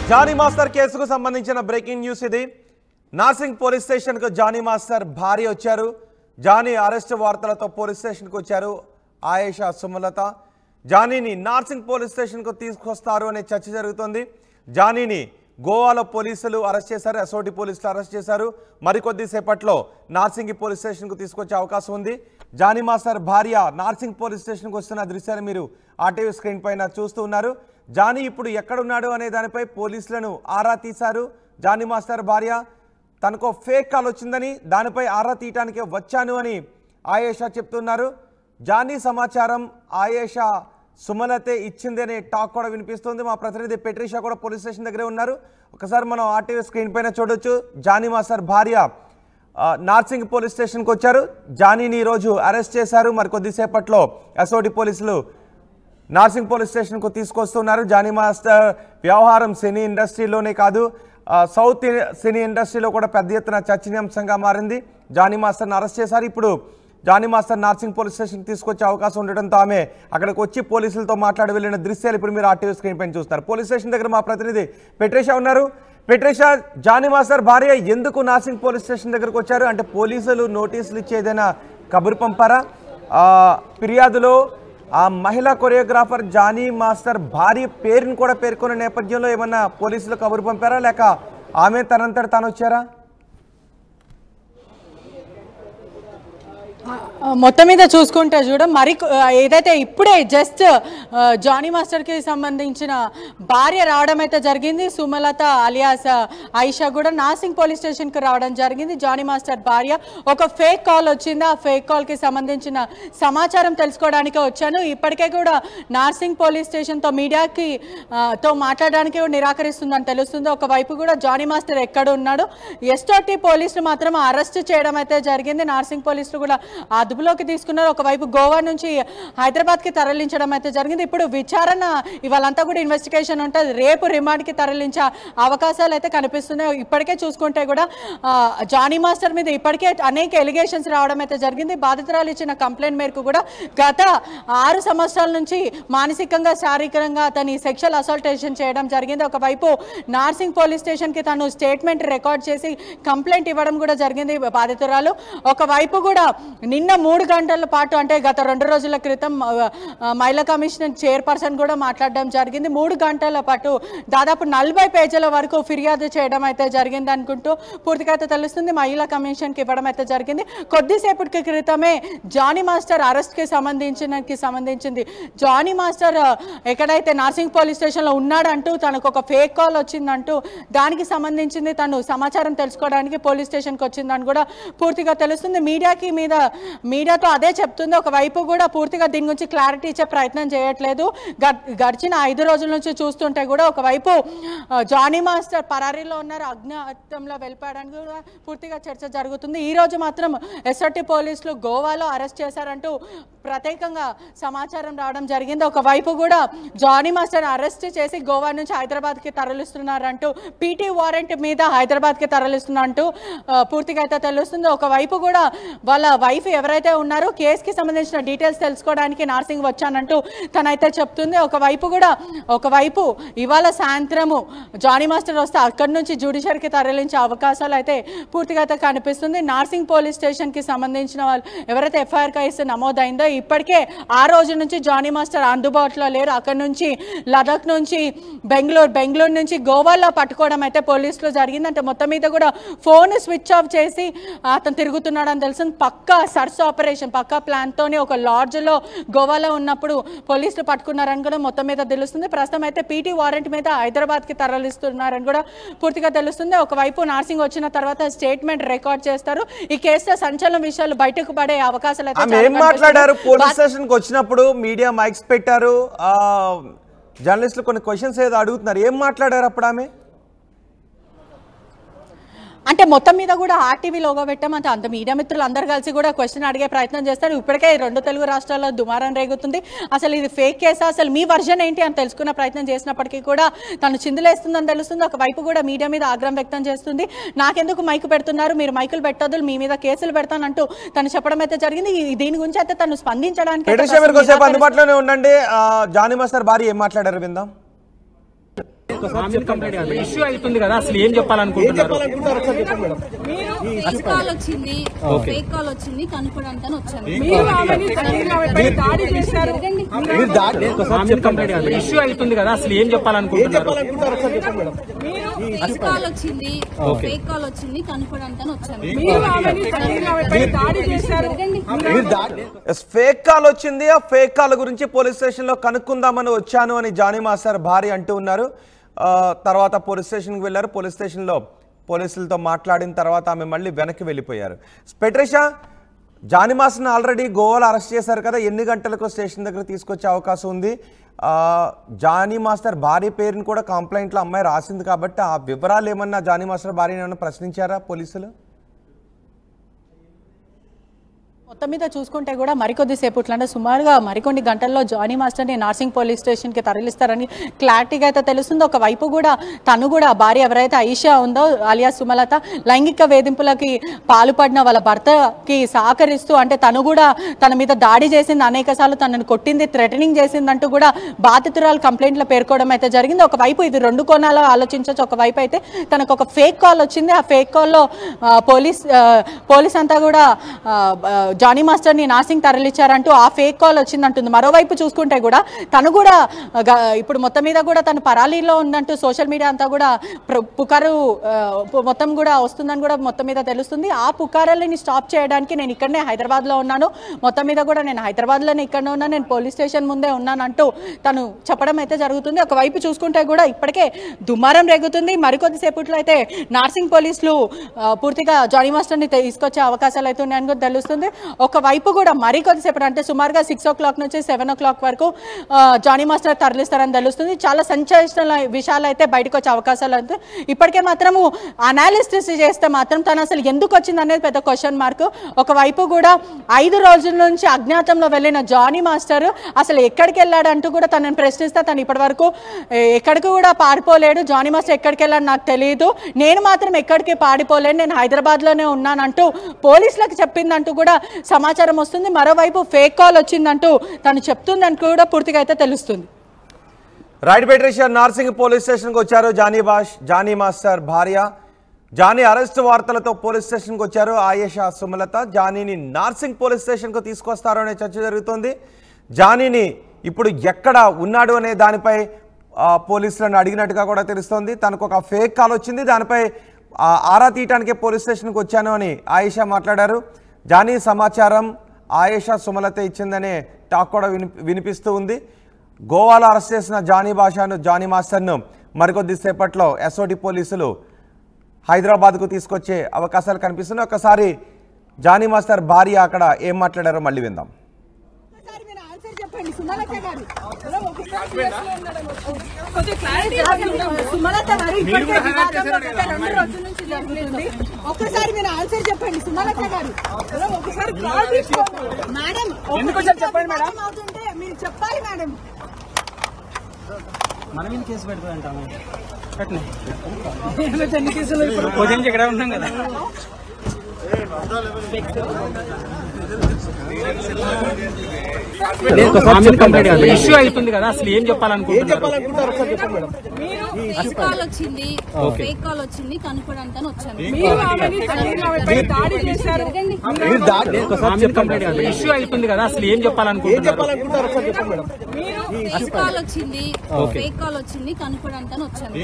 Johnny master కేసుకు సంబంధించిన breaking news ఇది. నార్సింగ్ పోలీస్ స్టేషన్కు జానీ మాస్టర్ భార్య వచ్చారు. జానీ అరెస్ట్ వార్తలతో పోలీస్ స్టేషన్కు వచ్చారు ఆయేషా సుమలత. జానీని నార్సింగ్ పోలీస్ స్టేషన్కు తీసుకొస్తారు అనే చర్చ జరుగుతోంది. జానీని గోవాలో పోలీసులు అరెస్ట్ చేశారు, ఎస్ఓటి పోలీసులు అరెస్ట్ చేశారు. మరికొద్ది సేపట్లో నార్సింగ్ పోలీస్ స్టేషన్కు తీసుకొచ్చే అవకాశం ఉంది. జానీ మాస్టర్ భార్య నార్సింగ్ పోలీస్ స్టేషన్కు వస్తున్న దృశ్యాలు మీరు ఆర్టీవీ స్క్రీన్ పైన చూస్తూ ఉన్నారు. జానీ ఇప్పుడు ఎక్కడున్నాడు అనే దానిపై పోలీసులను ఆరా తీశారు. జానీ మాస్టర్ భార్య తనకు ఫేక్ కాల్ వచ్చిందని దానిపై ఆరా తీయటానికి వచ్చాను అని ఆయేషా చెప్తున్నారు. జానీ సమాచారం ఆయేషా సుమలతే ఇచ్చింది అనే టాక్ కూడా వినిపిస్తుంది. మా ప్రతినిధి పెట్రిషా కూడా పోలీస్ స్టేషన్ దగ్గరే ఉన్నారు. ఒకసారి మనం ఆర్టీవీ స్క్రీన్ పైన చూడొచ్చు. జానీ మాస్టర్ భార్య నార్సింగ్ పోలీస్ స్టేషన్కి వచ్చారు. జానీని ఈరోజు అరెస్ట్ చేశారు. మరి కొద్దిసేపట్లో ఎస్ఓటి పోలీసులు నార్సింగ్ పోలీస్ స్టేషన్కు తీసుకొస్తున్నారు. జానీ మాస్టర్ వ్యవహారం సినీ ఇండస్ట్రీలోనే కాదు, సౌత్ సినీ ఇండస్ట్రీలో కూడా పెద్ద ఎత్తున చర్చనీయాంశంగా మారింది. జానీ మాస్టర్ని అరెస్ట్ చేశారు. ఇప్పుడు జానీ మాస్టర్ నార్సింగ్ పోలీస్ స్టేషన్కి తీసుకొచ్చే అవకాశం ఉండడంతో ఆమె అక్కడికి వచ్చి పోలీసులతో మాట్లాడి వెళ్ళిన దృశ్యాలు ఇప్పుడు మీరు ఆర్టీవీ స్క్రీన్ పైన చూస్తారు. పోలీస్ స్టేషన్ దగ్గర మా ప్రతినిధి పెట్రిషా ఉన్నారు. పెట్రిషా, జానీ మాస్టర్ భార్య ఎందుకు నార్సింగ్ పోలీస్ స్టేషన్ దగ్గరకు వచ్చారు? అంటే పోలీసులు నోటీసులు ఇచ్చి ఏదైనా కబురు పంపారా? ఫిర్యాదులో ఆ మహిళా కొరియోగ్రాఫర్ జానీ మాస్టర్ భార్య పేరును కూడా పేర్కొన్న నేపథ్యంలో ఏమన్నా పోలీసులు కబురు పంపారా, లేక ఆమె తనంతట తాను వచ్చారా? మొత్తం మీద చూసుకుంటే మరి ఏదైతే ఇప్పుడే జస్ట్ జానీ మాస్టర్కి సంబంధించిన భార్య రావడం అయితే జరిగింది. సుమలత అలియాస్ ఆయిషా కూడా నార్సింగ్ పోలీస్ స్టేషన్కి రావడం జరిగింది. జానీ మాస్టర్ భార్య ఒక ఫేక్ కాల్ వచ్చింది, ఆ ఫేక్ కాల్కి సంబంధించిన సమాచారం తెలుసుకోవడానికి వచ్చాను. ఇప్పటికే కూడా నార్సింగ్ పోలీస్ స్టేషన్తో మీడియాకి తో మాట్లాడడానికి నిరాకరిస్తుందని తెలుస్తుంది. ఒకవైపు కూడా జానీ మాస్టర్ ఎక్కడ ఉన్నాడు, ఎస్ఓటి పోలీసులు మాత్రం అరెస్ట్ చేయడం అయితే జరిగింది. నార్సింగ్ పోలీసులు కూడా అదుపులోకి తీసుకున్నారు. ఒకవైపు గోవా నుంచి హైదరాబాద్కి తరలించడం అయితే జరిగింది. ఇప్పుడు విచారణ ఇవాళంతా కూడా ఇన్వెస్టిగేషన్ ఉంటుంది. రేపు రిమాండ్కి తరలించే అవకాశాలు అయితే కనిపిస్తున్నాయి. ఇప్పటికే చూసుకుంటే కూడా జానీ మాస్టర్ మీద ఇప్పటికే అనేక ఎలిగేషన్స్ రావడం అయితే జరిగింది. బాధితురాలు ఇచ్చిన కంప్లైంట్ మేరకు కూడా గత 6 సంవత్సరాల నుంచి మానసికంగా శారీరకంగా అతని సెక్షువల్ అసాల్టేషన్ చేయడం జరిగింది. ఒకవైపు నార్సింగ్ పోలీస్ స్టేషన్కి తను స్టేట్మెంట్ రికార్డ్ చేసి కంప్లైంట్ ఇవ్వడం కూడా జరిగింది బాధితురాలు. ఒకవైపు కూడా నిన్న 3 గంటల పాటు అంటే గత 2 రోజుల క్రితం మహిళా కమిషన్ చైర్పర్సన్ కూడా మాట్లాడడం జరిగింది. 3 గంటల పాటు దాదాపు 40 పేజీల వరకు ఫిర్యాదు చేయడం అయితే జరిగింది అనుకుంటూ పూర్తిగా అయితే తెలుస్తుంది. మహిళా కమిషన్కి ఇవ్వడం అయితే జరిగింది. కొద్దిసేపటి క్రితమే జానీ మాస్టర్ అరెస్ట్కి సంబంధించింది జానీ మాస్టర్ ఎక్కడైతే నార్సింగ్ పోలీస్ స్టేషన్లో ఉన్నాడంటూ తనకు ఒక ఫేక్ కాల్ వచ్చిందంటూ దానికి సంబంధించింది తను సమాచారం తెలుసుకోవడానికి పోలీస్ స్టేషన్కి వచ్చిందని కూడా పూర్తిగా తెలుస్తుంది. మీడియాతో అదే చెప్తుంది. ఒకవైపు కూడా పూర్తిగా దీని గురించి క్లారిటీ ఇచ్చే ప్రయత్నం చేయట్లేదు. గడిచిన 5 రోజుల నుంచి చూస్తుంటే కూడా ఒకవైపు జానీ మాస్టర్ పరారీలో ఉన్నారు, అజ్ఞాతంలో వెళ్ళిపోయాడని కూడా పూర్తిగా చర్చ జరుగుతుంది. ఈ రోజు మాత్రం ఎస్ఓటి పోలీసులు గోవాలో అరెస్ట్ చేశారంటూ ప్రత్యేకంగా సమాచారం రావడం జరిగింది. ఒకవైపు కూడా జానీ మాస్టర్ అరెస్ట్ చేసి గోవా నుంచి హైదరాబాద్కి తరలిస్తున్నారంటూ పీటీ వారెంట్ మీద హైదరాబాద్కి తరలిస్తున్నట్టు పూర్తిగా అయితే తెలుస్తుంది. ఒకవైపు కూడా వాళ్ళ వైఫ్ ఎవరైతే ఉన్నారో కేసుకి సంబంధించిన డీటెయిల్స్ తెలుసుకోవడానికి నార్సింగ్ వచ్చానంటూ తనైతే చెప్తుంది. ఒకవైపు ఇవాళ సాయంత్రము జానీ మాస్టర్ వస్తే అక్కడి నుంచి జ్యుడిషియరీకి తరలించే అవకాశాలు అయితే పూర్తిగా అయితే కనిపిస్తుంది. నార్సింగ్ పోలీస్ స్టేషన్కి సంబంధించిన వాళ్ళు ఎవరైతే ఎఫ్ఐఆర్ కేసు నమోదైందో ఇప్పటికే ఆ రోజు నుంచి జానీ మాస్టర్ అందుబాటులో లేరు. అక్కడి నుంచి లదాఖ్ నుంచి బెంగళూరు నుంచి గోవాలో పట్టుకోవడం అయితే పోలీసులు జరిగింది. అంటే మొత్తం మీద కూడా ఫోన్ స్విచ్ ఆఫ్ చేసి అతను తిరుగుతున్నాడని తెలుస్తుంది. పక్కా సర్చ్ ఆపరేషన్, పక్కా ప్లాన్తోనే ఒక లాడ్జ్లో గోవాలో ఉన్నప్పుడు పోలీసులు పట్టుకున్నారని కూడా మొత్తం మీద తెలుస్తుంది. ప్రస్తుతం అయితే పీటీ వారెంట్ మీద హైదరాబాద్కి తరలిస్తున్నారని కూడా పూర్తిగా తెలుస్తుంది. ఒకవైపు నార్సింగ్ వచ్చిన తర్వాత స్టేట్మెంట్ రికార్డ్ చేస్తారు. ఈ కేసులో సంచలన విషయాలు బయటకు పడే అవకాశాలు అయితే మాట్లాడారు. పోలీస్ స్టేషన్కి వచ్చినప్పుడు మీడియా మైక్స్ పెట్టారు, జర్నలిస్టులు కొన్ని క్వశ్చన్స్ ఏదో అడుగుతున్నారు. ఏం మాట్లాడారు అప్పుడు ఆమె? అంటే మొత్తం మీద కూడా ఆర్టీవీ లోగో పెట్టామంటే అంత మీడియా మిత్రులు అందరూ కలిసి కూడా క్వశ్చన్ అడిగే ప్రయత్నం చేస్తారు. ఇప్పటికే 2 తెలుగు రాష్ట్రాల్లో దుమారం రేగుతుంది. అసలు ఇది ఫేక్ కేసా, అసలు మీ వర్జన్ ఏంటి అని తెలుసుకున్న ప్రయత్నం చేసినప్పటికీ కూడా తను చిందులేస్తుందని తెలుస్తుంది. ఒకవైపు కూడా మీడియా మీద ఆగ్రహం వ్యక్తం చేస్తుంది. నాకెందుకు మైకు పెడుతున్నారు, మీరు మైకులు పెట్టొద్దు, మీ మీద కేసులు పెడతానంటూ తను చెప్పడం అయితే జరిగింది. దీని గురించి అయితే తను స్పందించడానికి అందుబాటులోనే ఉండండి. జానీ మాస్టర్ భార్య ఏం మాట్లాడారు విందాం. ఇష్యూ అవుతుంది కదా, అసలు ఏం చెప్పాలనుకుంటున్నారు? కాల్ వచ్చింది, ఫేక్ కాల్ వచ్చింది కనుక్కోవడానికి వచ్చాను. ఇష్యూ అవుతుంది కదా, అసలు ఏం చెప్పాలనుకుంటున్నారు? కాల్ వచ్చింది, ఫేక్ కాల్ వచ్చింది కనుక్కోవడానికి వచ్చాను. ఫేక్ కాల్ వచ్చింది, ఆ ఫేక్ కాల్ గురించి పోలీస్ స్టేషన్ లో కనుక్కుందామని వచ్చాను అని జానీ మాస్టర్ భార్య అంటూ ఉన్నారు. తర్వాత పోలీస్ స్టేషన్కి వెళ్ళారు. పోలీస్ స్టేషన్లో పోలీసులతో మాట్లాడిన తర్వాత ఆమె మళ్ళీ వెనక్కి వెళ్ళిపోయారు. పెట్రిషా, జానీ మాస్టర్ని ఆల్రెడీ గోవాలో అరెస్ట్ చేశారు కదా, ఎన్ని గంటలకు స్టేషన్ దగ్గర తీసుకొచ్చే అవకాశం ఉంది? జానీ మాస్టర్ భార్య పేరుని కూడా కంప్లైంట్లో అమ్మాయి రాసింది కాబట్టి ఆ వివరాలు ఏమన్నా జానీ మాస్టర్ భార్యని ఏమన్నా ప్రశ్నించారా పోలీసులు? మొత్తం మీద చూసుకుంటే కూడా మరికొద్ది సేపట్లో అంటే సుమారుగా మరికొన్ని గంటల్లో జానీ మాస్టర్ని నార్సింగ్ పోలీస్ స్టేషన్కి తరలిస్తారని క్లారిటీగా అయితే తెలుస్తుంది. ఒకవైపు కూడా తను కూడా భార్య ఎవరైతే ఐషా ఉందో అలియా సుమలత లైంగిక వేధింపులకి పాల్పడిన వాళ్ళ భర్తకి సహకరిస్తూ అంటే తను కూడా తన మీద దాడి చేసింది, అనేక సార్లు తనను కొట్టింది, థ్రెటనింగ్ చేసిందంటూ కూడా బాధితురాలు కంప్లైంట్లో పేర్కోవడం అయితే జరిగింది. ఒకవైపు ఇది రెండు కోణాలు ఆలోచించవచ్చు. ఒకవైపు అయితే తనకు ఒక ఫేక్ కాల్ వచ్చింది. ఆ ఫేక్ కాల్లో పోలీస్ అంతా కూడా జానీ మాస్టర్ని నార్సింగ్ తరలించారంటూ ఆ ఫేక్ కాల్ వచ్చిందంటుంది. మరోవైపు చూసుకుంటే కూడా తను కూడా ఇప్పుడు మొత్తం మీద కూడా తను పరాలీలో ఉందంటూ సోషల్ మీడియా అంతా కూడా పుకారు మొత్తం కూడా వస్తుందని కూడా మొత్తం మీద తెలుస్తుంది. ఆ పుకారాలని స్టాప్ చేయడానికి నేను ఇక్కడనే హైదరాబాద్లో ఉన్నాను, మొత్తం మీద కూడా నేను హైదరాబాద్లోనే ఇక్కడనే ఉన్నాను, నేను పోలీస్ స్టేషన్ ముందే ఉన్నానంటూ తను చెప్పడం అయితే జరుగుతుంది. ఒకవైపు చూసుకుంటే కూడా ఇప్పటికే దుమారం రేగుతుంది. మరికొద్దిసేపట్లో అయితే నార్సింగ్ పోలీసులు పూర్తిగా జానీ మాస్టర్ని తీసుకొచ్చే అవకాశాలు అయితే ఉన్నాయని కూడా తెలుస్తుంది. ఒకవైపు కూడా మరికొద్దిసేపటి అంటే సుమారుగా 6 o'clock నుంచి 7 o'clock వరకు జానీ మాస్టర్ తరలిస్తారని తెలుస్తుంది. చాలా సంచలన విషయాలు అయితే బయటకు వచ్చే అవకాశాలు అయితే ఇప్పటికే మాత్రము అనాలిసిస్ చేస్తే మాత్రం తను అసలు ఎందుకు వచ్చింది అనేది పెద్ద క్వశ్చన్ మార్క్. ఒకవైపు కూడా 5 రోజుల నుంచి అజ్ఞాతంలో వెళ్ళిన జానీ మాస్టర్ అసలు ఎక్కడికి వెళ్ళాడంటూ కూడా తనని ప్రశ్నిస్తే తను ఇప్పటి వరకు ఎక్కడికి కూడా పారిపోలేడు, జానీ మాస్టర్ ఎక్కడికి వెళ్ళాడు నాకు తెలియదు, నేను మాత్రం ఎక్కడికి పారిపోలేను, నేను హైదరాబాద్లోనే ఉన్నానంటూ పోలీసులకు చెప్పిందంటూ కూడా సమాచారం వస్తుంది. మరోవైపు ఫేక్ కాల్ వచ్చిందంటూ తను చెప్తుందంటూ కూడా పూర్తిగా అయితే తెలుస్తుంది. రైట్ పెట్రిషా, నార్సింగ్ పోలీస్ స్టేషన్కి వచ్చారు జానీ మాస్టర్ భార్య. జానీ అరెస్ట్ వార్తలతో పోలీస్ స్టేషన్కి వచ్చారు ఆయేషా సుమలత. జానీని నార్సింగ్ పోలీస్ స్టేషన్కు తీసుకొస్తారు అనే చర్చ జరుగుతోంది. జానీని ఇప్పుడు ఎక్కడ ఉన్నాడు అనే దానిపై పోలీసులను అడిగినట్టుగా కూడా తెలుస్తోంది. తనకు ఒక ఫేక్ కాల్ వచ్చింది, దానిపై ఆరా తీయటానికే పోలీస్ స్టేషన్కి వచ్చాను అని ఆయేషా మాట్లాడారు. జానీ సమాచారం ఆయేషా సుమలత ఇచ్చిందనే టాక్ కూడా వినిపిస్తూ ఉంది. గోవాలో అరెస్ట్ చేసిన జానీ మాస్టర్ను మరికొద్ది సేపట్లో ఎస్ఓటి పోలీసులు హైదరాబాద్కు తీసుకొచ్చే అవకాశాలు కనిపిస్తున్నాయి. ఒకసారి జానీ మాస్టర్ భార్య అక్కడ ఏం మాట్లాడారో మళ్ళీ విందాం. ఒక్కసారి మీరు ఆన్సర్ చెప్పండి సుమలత గారు, ఒకసారి మేడం చెప్పండి మేడం అవుతుంటే మీరు చెప్పాలి మేడం. మనం కేసు పెడతాం కేసులు ఇక్కడ ఉన్నాం కదా. ఇష్యూ అవుతుంది కదా, అసలు ఏం చెప్పాలనుకుంటున్నారు? కాల్ వచ్చింది, ఫేక్ కాల్ వచ్చింది కనుక్కోవడానికి వచ్చాను. ఇష్యూ అవుతుంది కదా, అసలు ఏం చెప్పాలనుకుంటున్నారు? కాల్ వచ్చింది, ఫేక్ కాల్ వచ్చింది కనుక్కోవడానికి వచ్చాను.